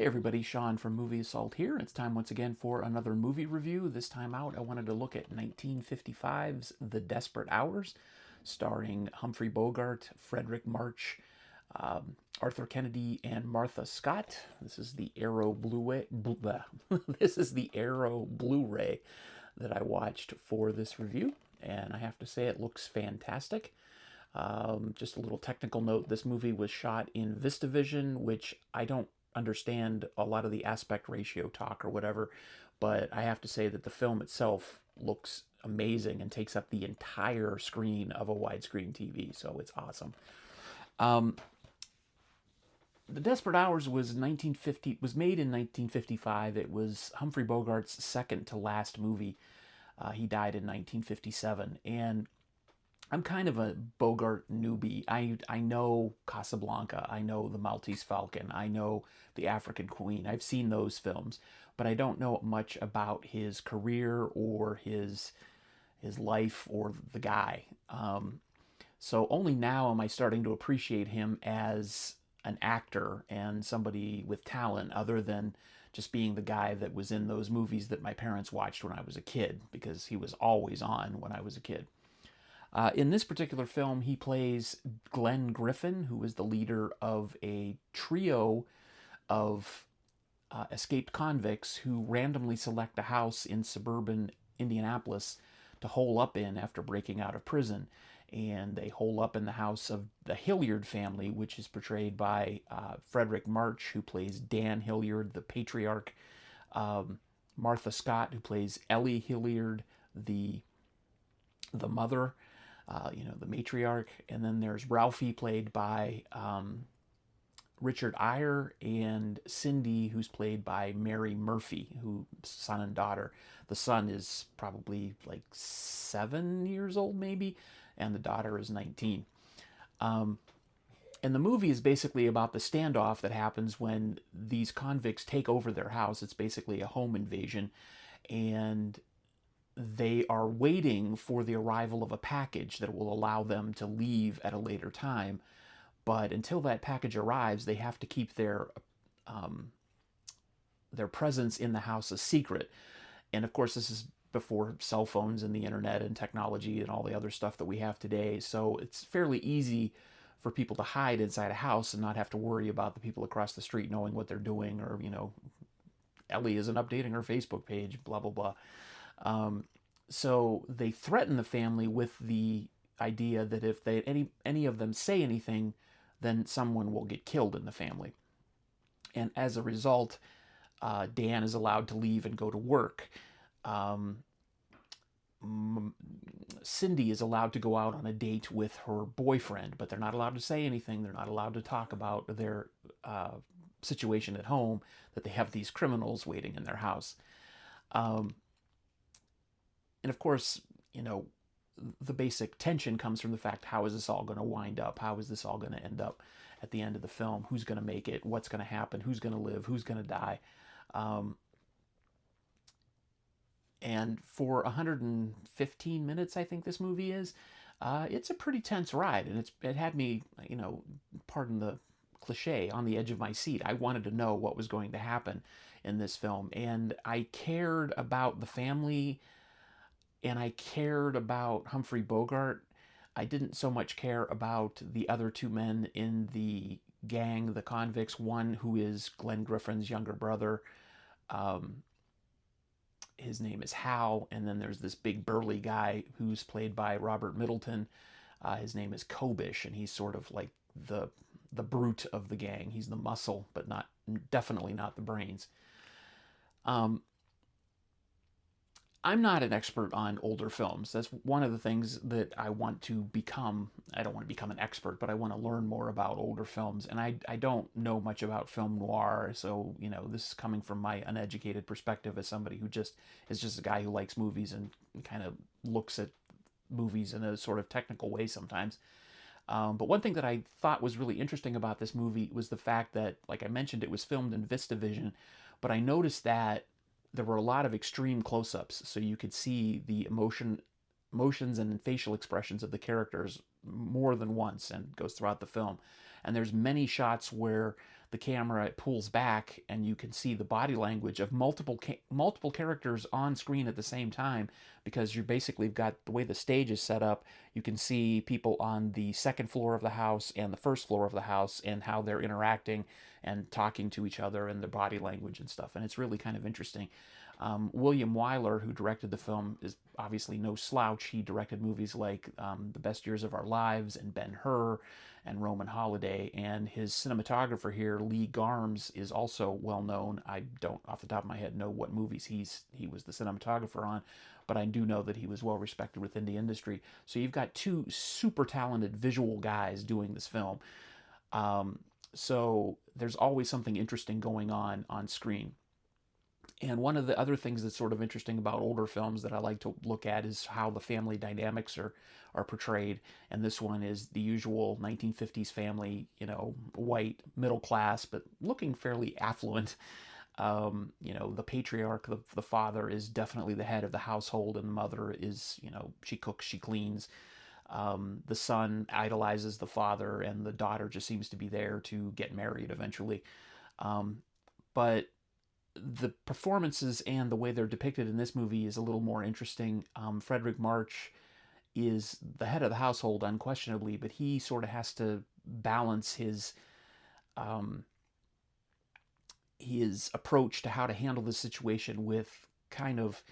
Hey everybody, Sean from Movie Assault here. It's time once again for another movie review. This time out, I wanted to look at 1955's The Desperate Hours, starring Humphrey Bogart, Frederic March, Arthur Kennedy, and Martha Scott. This is the Arrow Blu-ray. This is the Arrow Blu-ray that I watched for this review, and I have to say it looks fantastic. Just a little technical note, this movie was shot in VistaVision, which I don't understand a lot of the aspect ratio talk or whatever, but I have to say that the film itself looks amazing and takes up the entire screen of a widescreen TV, so it's awesome. Um, the Desperate Hours was made in 1955. It was Humphrey Bogart's second to last movie. He died in 1957, and I'm kind of a Bogart newbie. I know Casablanca, I know The Maltese Falcon, I know The African Queen. I've seen those films, but I don't know much about his career or his life or the guy. So only now am I starting to appreciate him as an actor and somebody with talent, other than just being the guy that was in those movies that my parents watched when I was a kid, because he was always on when I was a kid. In this particular film, he plays Glenn Griffin, who is the leader of a trio of escaped convicts who randomly select a house in suburban Indianapolis to hole up in after breaking out of prison. And they hole up in the house of the Hilliard family, which is portrayed by Frederic March, who plays Dan Hilliard, the patriarch, Martha Scott, who plays Ellie Hilliard, the mother, the matriarch, and then there's Ralphie, played by Richard Eyre, and Cindy, who's played by Mary Murphy, who son and daughter. The son is probably like 7 years old, maybe, and the daughter is 19. And the movie is basically about the standoff that happens when these convicts take over their house. It's basically a home invasion, and they are waiting for the arrival of a package that will allow them to leave at a later time. But until that package arrives, they have to keep their presence in the house a secret. And of course, this is before cell phones and the internet and technology and all the other stuff that we have today. So it's fairly easy for people to hide inside a house and not have to worry about the people across the street knowing what they're doing, or, Ellie isn't updating her Facebook page, blah, blah, blah. So they threaten the family with the idea that if any of them say anything, then someone will get killed in the family. And as a result, Dan is allowed to leave and go to work. Cindy is allowed to go out on a date with her boyfriend, but they're not allowed to say anything. They're not allowed to talk about their situation at home, that they have these criminals waiting in their house. And of course, the basic tension comes from the fact, how is this all going to wind up? How is this all going to end up at the end of the film? Who's going to make it? What's going to happen? Who's going to live? Who's going to die? And for 115 minutes, I think this movie is, it's a pretty tense ride. And it had me, pardon the cliche, on the edge of my seat. I wanted to know what was going to happen in this film. And I cared about the family, and I cared about Humphrey Bogart. I didn't so much care about the other two men in the gang, the convicts. One who is Glenn Griffin's younger brother. His name is Hal, and then there's this big burly guy who's played by Robert Middleton. His name is Kobish, and he's sort of like the brute of the gang. He's the muscle, but definitely not the brains. I'm not an expert on older films. That's one of the things that I want to become. I don't want to become an expert, but I want to learn more about older films. And I don't know much about film noir, so, this is coming from my uneducated perspective as somebody who is just a guy who likes movies and kind of looks at movies in a sort of technical way sometimes. But one thing that I thought was really interesting about this movie was the fact that, like I mentioned, it was filmed in VistaVision, but I noticed that there were a lot of extreme close-ups, so you could see the emotions and facial expressions of the characters more than once, and goes throughout the film. And there's many shots where the camera, it pulls back and you can see the body language of multiple characters on screen at the same time, because you basically got the way the stage is set up. You can see people on the second floor of the house and the first floor of the house and how they're interacting and talking to each other and their body language and stuff, and it's really kind of interesting. William Wyler, who directed the film, is obviously no slouch. He directed movies like The Best Years of Our Lives and Ben-Hur and Roman Holiday, and his cinematographer here, Lee Garms, is also well known. I don't, off the top of my head, know what movies he was the cinematographer on, but I do know that he was well respected within the industry. So you've got two super talented visual guys doing this film. So there's always something interesting going on screen. And one of the other things that's sort of interesting about older films that I like to look at is how the family dynamics are portrayed. And this one is the usual 1950s family, you know, white, middle class, but looking fairly affluent. You know, the patriarch, the father, is definitely the head of the household, and the mother is, you know, she cooks, she cleans. The son idolizes the father, and the daughter just seems to be there to get married eventually. But the performances and the way they're depicted in this movie is a little more interesting. Frederic March is the head of the household, unquestionably, but he sort of has to balance his approach to how to handle this situation with kind of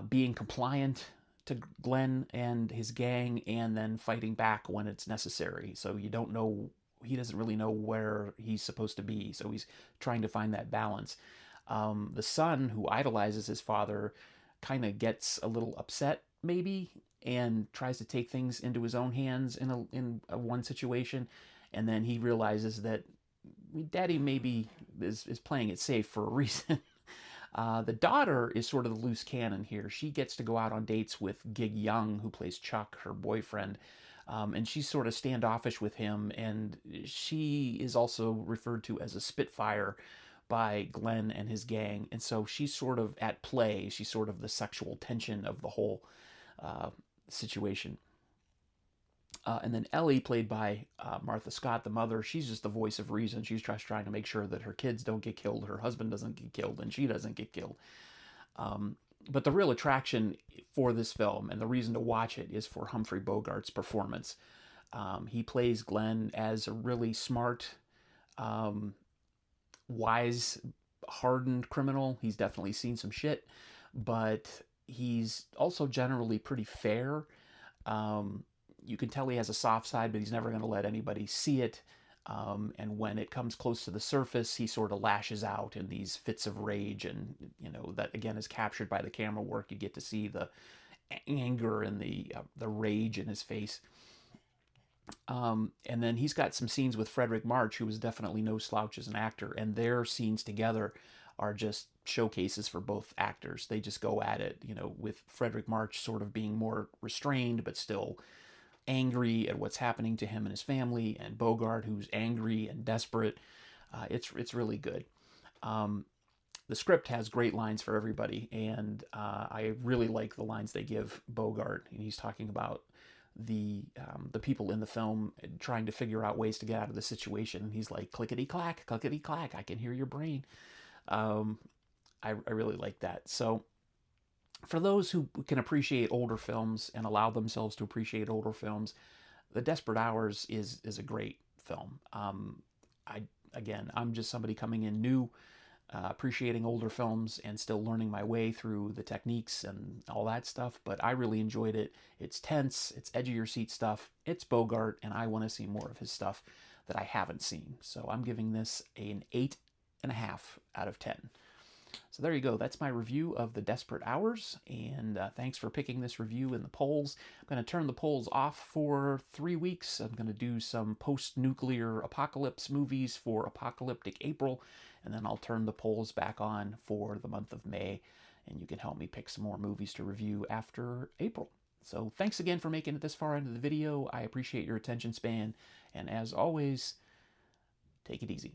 being compliant to Glenn and his gang, and then fighting back when it's necessary. So you don't know, he doesn't really know where he's supposed to be, so he's trying to find that balance. The son, who idolizes his father, kind of gets a little upset, maybe, and tries to take things into his own hands in one situation, and then he realizes that Daddy maybe is playing it safe for a reason. The daughter is sort of the loose cannon here. She gets to go out on dates with Gig Young, who plays Chuck, her boyfriend, and she's sort of standoffish with him, and she is also referred to as a Spitfire by Glenn and his gang, and so she's sort of at play. She's sort of the sexual tension of the whole situation. And then Ellie, played by Martha Scott, the mother, she's just the voice of reason. She's just trying to make sure that her kids don't get killed, her husband doesn't get killed, and she doesn't get killed. But the real attraction for this film, and the reason to watch it, is for Humphrey Bogart's performance. He plays Glenn as a really smart, wise, hardened criminal. He's definitely seen some shit, but he's also generally pretty fair. You can tell he has a soft side, but he's never going to let anybody see it. And when it comes close to the surface, he sort of lashes out in these fits of rage, and you know that again is captured by the camera work. You get to see the anger and the rage in his face. And then he's got some scenes with Frederic March, who was definitely no slouch as an actor, and their scenes together are just showcases for both actors. They just go at it, you know, with Frederic March sort of being more restrained, but still angry at what's happening to him and his family, and Bogart, who's angry and desperate. It's really good. The script has great lines for everybody, and I really like the lines they give Bogart. And he's talking about the people in the film trying to figure out ways to get out of the situation. And he's like, clickety clack, I can hear your brain. I really like that. So for those who can appreciate older films and allow themselves to appreciate older films, The Desperate Hours is a great film. I'm just somebody coming in new, appreciating older films and still learning my way through the techniques and all that stuff, but I really enjoyed it. It's tense, it's edge of your seat stuff, it's Bogart, and I want to see more of his stuff that I haven't seen. So I'm giving this an 8.5 out of 10. So there you go. That's my review of The Desperate Hours, and thanks for picking this review in the polls. I'm going to turn the polls off for 3 weeks. I'm going to do some post-nuclear apocalypse movies for Apocalyptic April, and then I'll turn the polls back on for the month of May, and you can help me pick some more movies to review after April. So thanks again for making it this far into the video. I appreciate your attention span, and as always, take it easy.